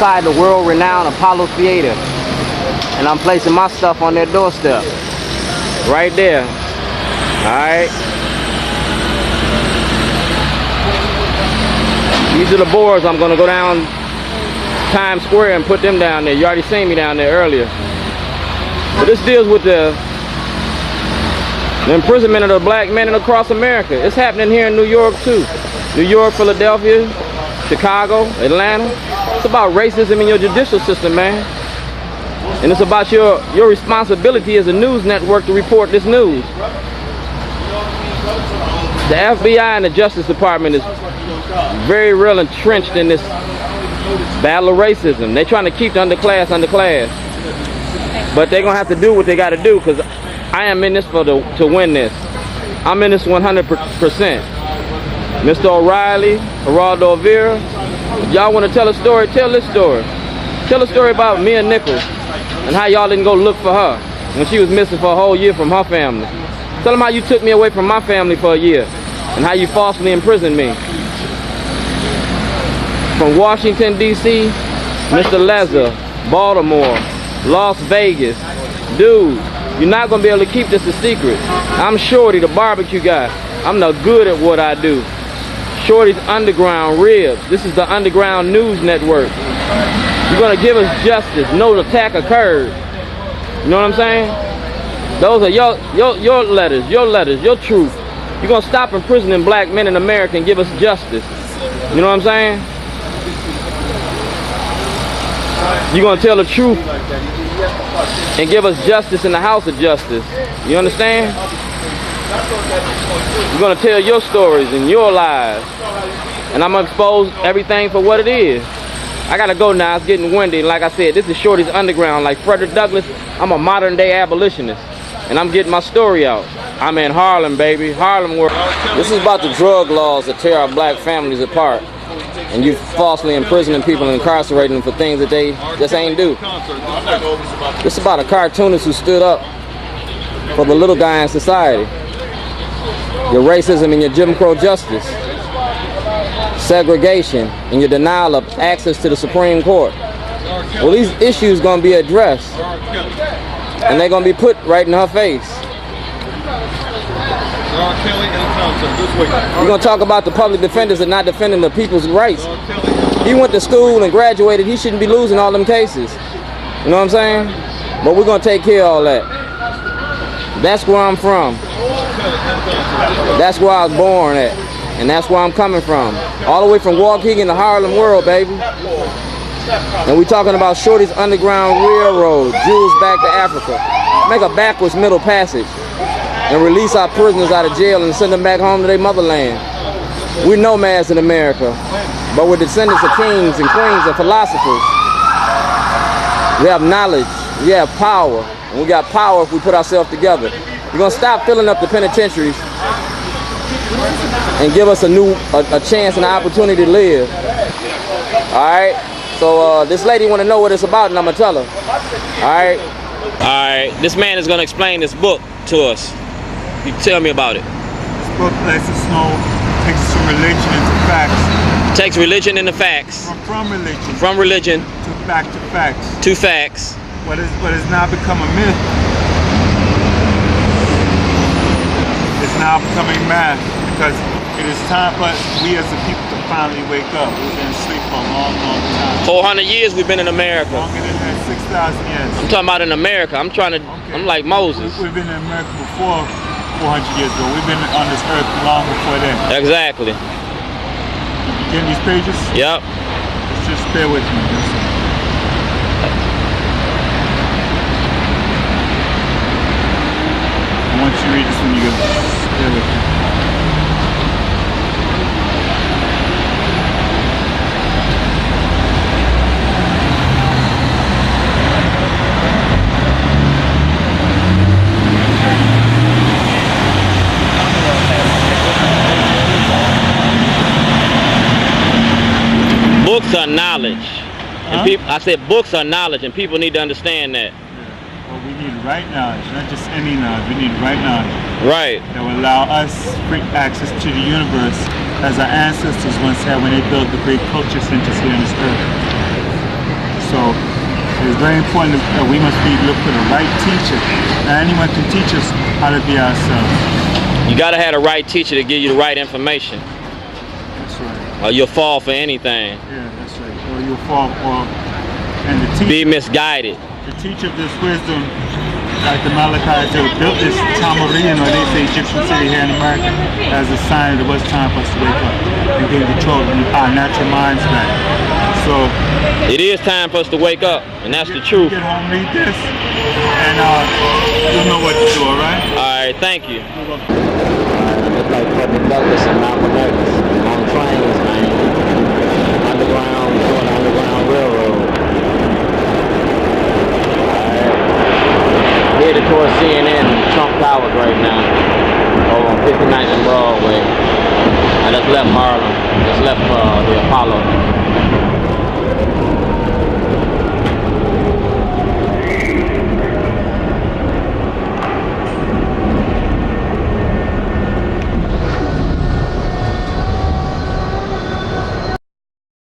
inside the world-renowned Apollo Theater, and I'm placing my stuff on their doorstep, right there. All right. These are the boards. I'm gonna go down Times Square and put them down there. You already seen me down there earlier. But this deals with the imprisonment of the black men across America. It's happening here in New York too. New York, Philadelphia, Chicago, Atlanta. It's about racism in your judicial system, man. And it's about your responsibility as a news network to report this news. The FBI and the Justice Department is very real entrenched in this battle of racism. They're trying to keep the underclass. But they're going to have to do what they got to do, because I am in this to win this. I'm in this 100%. Mr. O'Reilly, Geraldo Rivera, if y'all want to tell a story, tell this story. Tell a story about Mia Nichols and how y'all didn't go look for her when she was missing for a whole year from her family. Tell them how you took me away from my family for a year and how you falsely imprisoned me. From Washington, D.C., Mr. Leza, Baltimore, Las Vegas. Dude, you're not going to be able to keep this a secret. I'm Shorty, the barbecue guy. I'm not good at what I do. Shorty's Underground Ribs. This is the Underground News Network. You're going to give us justice. No attack occurred. You know what I'm saying? Those are your letters, your truth. You're going to stop imprisoning black men in America and give us justice. You know what I'm saying? You're going to tell the truth and give us justice in the House of Justice. You understand? You're going to tell your stories and your lives. And I'm going to expose everything for what it is. I got to go now. It's getting windy. Like I said, this is Shorty's Underground. Like Frederick Douglass, I'm a modern day abolitionist. And I'm getting my story out. I'm in Harlem, baby. Harlem world. This is about the drug laws that tear our black families apart. And you falsely imprisoning people and incarcerating them for things that they just ain't do. This is about a cartoonist who stood up for the little guy in society. Your racism and your Jim Crow justice. Segregation and your denial of access to the Supreme Court. Well, these issues gonna be addressed. And they're gonna be put right in her face. We're going to talk about the public defenders that not defending the people's rights. He went to school and graduated. He shouldn't be losing all them cases. You know what I'm saying? But we're going to take care of all that. That's where I'm from. That's where I was born at. And that's where I'm coming from. All the way from Waukegan to Harlem world, baby. And we're talking about Shorty's Underground Railroad, Jews back to Africa. Make a backwards middle passage. And release our prisoners out of jail and send them back home to their motherland. We're nomads in America, but we're descendants of kings and queens and philosophers. We have knowledge, we have power, and we got power if we put ourselves together. We're gonna stop filling up the penitentiaries and give us a chance and an opportunity to live. All right. So this lady want to know what it's about, and I'm gonna tell her. All right. All right. This man is gonna explain this book to us. You tell me about it. This book lets us know, takes us from religion into facts. Takes religion into facts. From religion. From religion. To facts. To facts. What has now become a myth is now becoming math, because it is time for we as a people to finally wake up. We've been asleep for a long, long time. 400 years we've been in America. Longer than that, 6,000 years. I'm talking about in America. I'm trying to, okay. I'm like Moses. We've been in America before 400 years ago. We've been on this earth long before then. Exactly. Getting these pages? Yep. Just bear with me. Once you read this one, you go, bear with me. Books are knowledge. And people, I said books are knowledge, and people need to understand that. Well, we need right knowledge, not just any knowledge. We need right knowledge. Right. That will allow us free access to the universe, as our ancestors once had when they built the great culture centers here on this earth. It's very important that we must look for the right teacher. Now anyone can teach us how to be ourselves. You gotta have the right teacher to give you the right information. That's right. Or you'll fall for anything. Yeah, that's right. Or you'll fall for, and the teacher, be misguided. the teacher of this wisdom, like the Malachi said, built this Tamarian, or they say Egyptian city here in America, as a sign that it was time for us to wake up and gain control of our natural minds back. So it is time for us to wake up, and that's the truth. Get home, read this, and you'll know what to do, all right? All right, thank you. Just like Frederick Douglass and Malcolm X on trains, man. Underground, doing the Underground Railroad. Alright. Headed towards CNN Trump Towers right now. Over on 59th and Broadway. I just left Harlem. Just left the Apollo.